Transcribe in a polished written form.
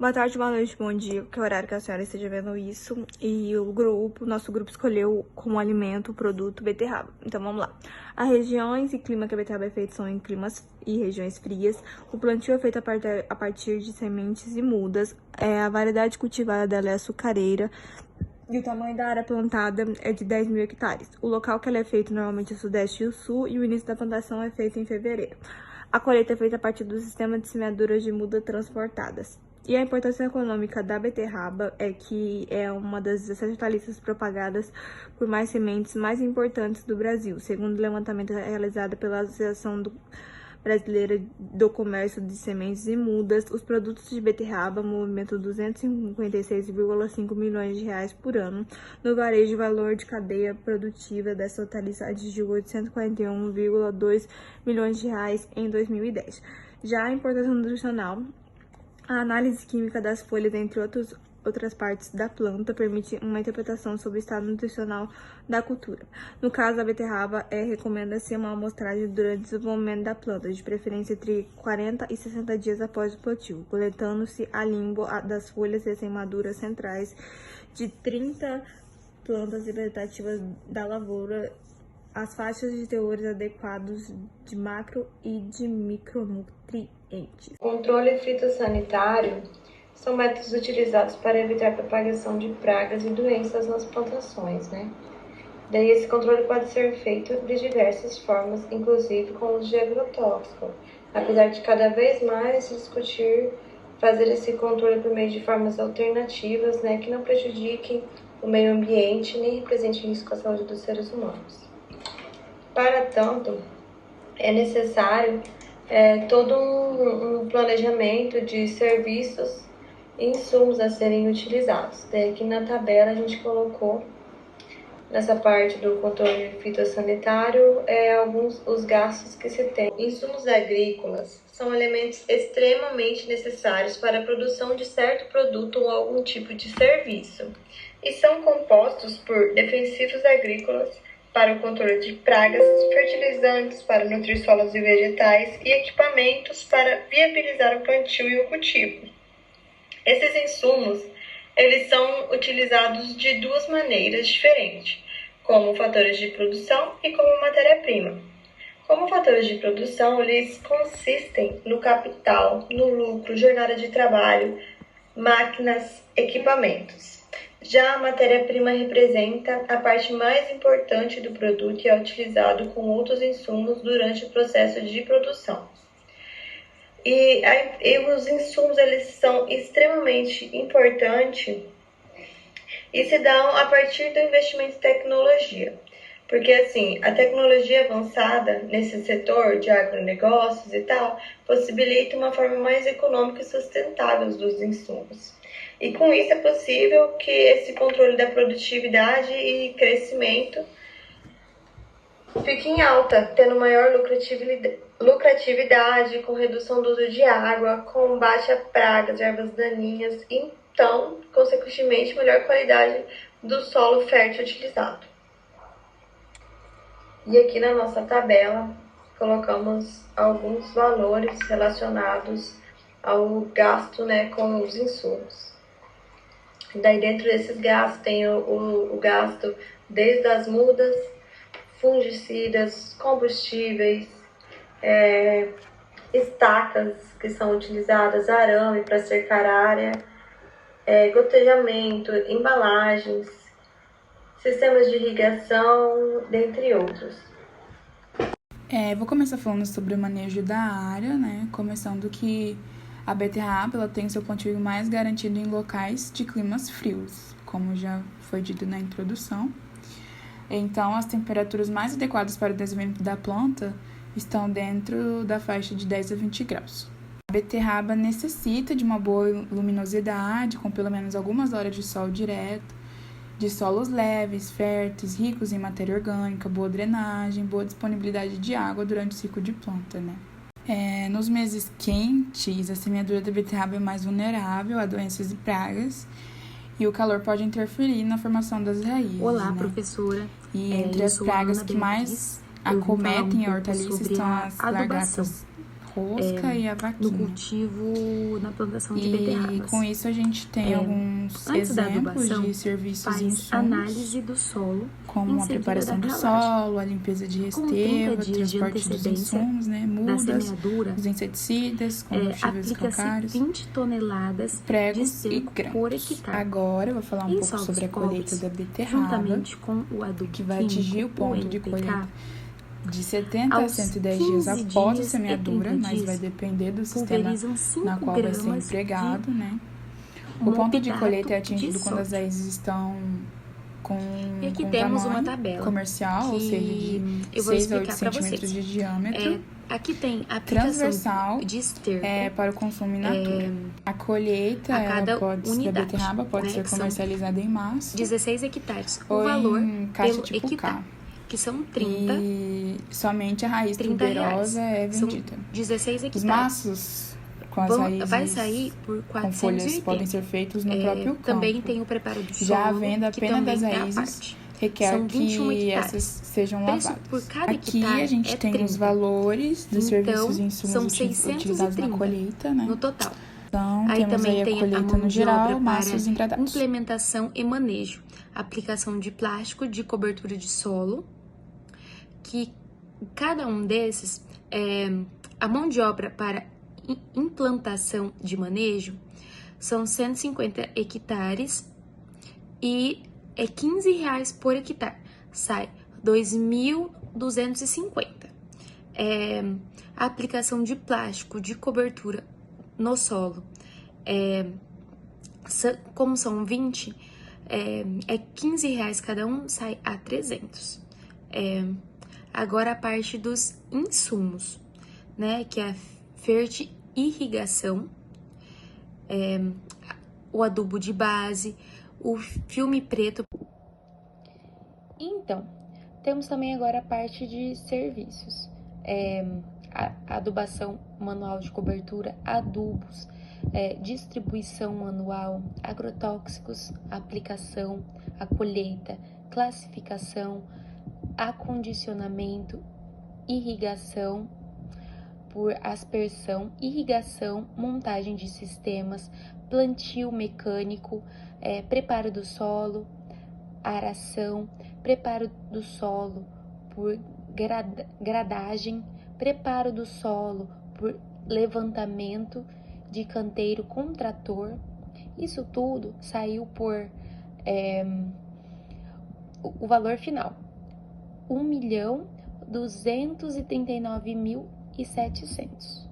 Boa tarde, boa noite, bom dia, que horário que a senhora esteja vendo isso. E nosso grupo escolheu como alimento o produto beterraba. Então vamos lá. As regiões e clima que a beterraba é feita são em climas e regiões frias. O plantio é feito a partir de sementes e mudas. A variedade cultivada dela é açucareira. E o tamanho da área plantada é de 10 mil hectares. O local que ela é feita normalmente é o Sudeste e o Sul, e o início da plantação é feito em fevereiro. A colheita é feita a partir do sistema de semeaduras de muda transportadas. E a importância econômica da beterraba é que é uma das 17 hortaliças propagadas por mais sementes mais importantes do Brasil, segundo o levantamento realizado pela Associação Brasileira do Comércio de Sementes e Mudas. Os produtos de beterraba movimentam 256,5 milhões de reais por ano. No varejo, o valor de cadeia produtiva dessa hortaliça atingiu 841,2 milhões de reais em 2010. Já a importância nutricional, a análise química das folhas, entre outras partes da planta, permite uma interpretação sobre o estado nutricional da cultura. No caso, a beterraba recomenda-se uma amostragem durante o desenvolvimento da planta, de preferência entre 40 e 60 dias após o plantio, coletando-se a limbo das folhas recém-maduras centrais de 30 plantas representativas da lavoura, as faixas de teores adequados de macro e de micronutrientes. Controle fitossanitário são métodos utilizados para evitar a propagação de pragas e doenças nas plantações, Daí esse controle pode ser feito de diversas formas, inclusive com o uso de agrotóxico, apesar de cada vez mais se discutir fazer esse controle por meio de formas alternativas, que não prejudiquem o meio ambiente nem representem risco à saúde dos seres humanos. Para tanto, é necessário todo um planejamento de serviços e insumos a serem utilizados. Daí aqui na tabela a gente colocou, nessa parte do controle fitossanitário, alguns os gastos que se tem. Insumos agrícolas são elementos extremamente necessários para a produção de certo produto ou algum tipo de serviço, e são compostos por defensivos agrícolas para o controle de pragas, fertilizantes para nutrir solos e vegetais e equipamentos para viabilizar o plantio e o cultivo. Esses insumos, eles são utilizados de duas maneiras diferentes, como fatores de produção e como matéria-prima. Como fatores de produção, eles consistem no capital, no lucro, jornada de trabalho, máquinas, equipamentos. Já a matéria-prima representa a parte mais importante do produto e é utilizado com outros insumos durante o processo de produção. E os insumos, eles são extremamente importantes e se dão a partir do investimento em tecnologia. Porque, assim, a tecnologia avançada nesse setor de agronegócios e tal, possibilita uma forma mais econômica e sustentável dos insumos. E com isso é possível que esse controle da produtividade e crescimento fique em alta, tendo maior lucratividade, com redução do uso de água, combate a pragas, ervas daninhas, e então, consequentemente, melhor qualidade do solo fértil utilizado. E aqui na nossa tabela, colocamos alguns valores relacionados ao gasto com os insumos. Daí dentro desses gastos tem o gasto desde as mudas, fungicidas, combustíveis, estacas que são utilizadas, arame para cercar a área, gotejamento, embalagens, sistemas de irrigação, dentre outros. Vou começar falando sobre o manejo da área, começando que a beterraba ela tem seu plantio mais garantido em locais de climas frios, como já foi dito na introdução. Então, as temperaturas mais adequadas para o desenvolvimento da planta estão dentro da faixa de 10 a 20 graus. A beterraba necessita de uma boa luminosidade, com pelo menos algumas horas de sol direto, de solos leves, férteis, ricos em matéria orgânica, boa drenagem, boa disponibilidade de água durante o ciclo de planta, Nos meses quentes, a semeadura da beterraba é mais vulnerável a doenças e pragas, e o calor pode interferir na formação das raízes. Olá, professora. E entre as pragas que mais acometem a hortaliça estão as lagartas rosca e a no vaquinha. cultivo, na plantação de beterrabas. E com isso a gente tem alguns Antes da exemplos adubação, de serviços e faz insumos, análise do solo, como em a seguida preparação da do calagem. solo, a limpeza de Com 30 resteva, dias de transporte dos antecedência insumos, né, da mudas, semeadura, os inseticidas, combustíveis aplica-se calcários, 20 toneladas de pregos e esterco por grãos. hectare. Agora eu vou falar um Em pouco solos sobre a colheita pobres, da beterraba, juntamente com o adubo que vai atingir o químico, ponto de NPK, colheita de 70 a aos 110 dias 15 após a dias e semeadura, 30 mas dias, vai depender do sistema pulverizam 5 na qual vai ser gramas empregado, né? de O ponto de colheita é mobidato atingido de quando as sódio. raízes estão com E aqui com temos uma tamanho tabela comercial, ou seja, de eu vou 6 a 8 explicar para centímetros vocês. de diâmetro, Aqui tem a aplicação transversal, de esterco para o consumo in natura. A colheita a cada ela pode, da unidade, beterraba pode né, ser que são comercializada em massa 16 hectares. O ou valor em caixa pelo tipo hectare, K. que são 30, E somente a raiz 30 reais. tuberosa é São vendida. 16 Os hectares. maços com as raízes Vai sair por com folhas 480. podem ser feitos no próprio campo. Também tem o preparo do solo, Já a venda que apenas das também é a raízes parte. requer São 21 que hectares. essas sejam Preço lavadas. por cada Aqui hectare a gente é tem 30. os valores dos serviços e insumos São utilizados na 630 colheita, né? no total. Então, Aí temos também aí a tem a colheita mão no de geral, obra maços para engradados. implementação e manejo, aplicação de plástico de cobertura de solo, que cada um desses, a mão de obra para implantação de manejo são 150 hectares e é R$15 por hectare, sai 2.250. A aplicação de plástico de cobertura no solo, como são 20, é R$15 cada um, sai a 300. Agora a parte dos insumos, né, que é a fertirrigação, o adubo de base, o filme preto. Então, temos também agora a parte de serviços, a adubação manual de cobertura, adubos, distribuição manual, agrotóxicos, aplicação, a colheita, classificação, acondicionamento, irrigação por aspersão, irrigação, montagem de sistemas, plantio mecânico, preparo do solo, aração, preparo do solo por gradagem, preparo do solo por levantamento de canteiro com trator. Isso tudo saiu por o valor final, R$1.239.700.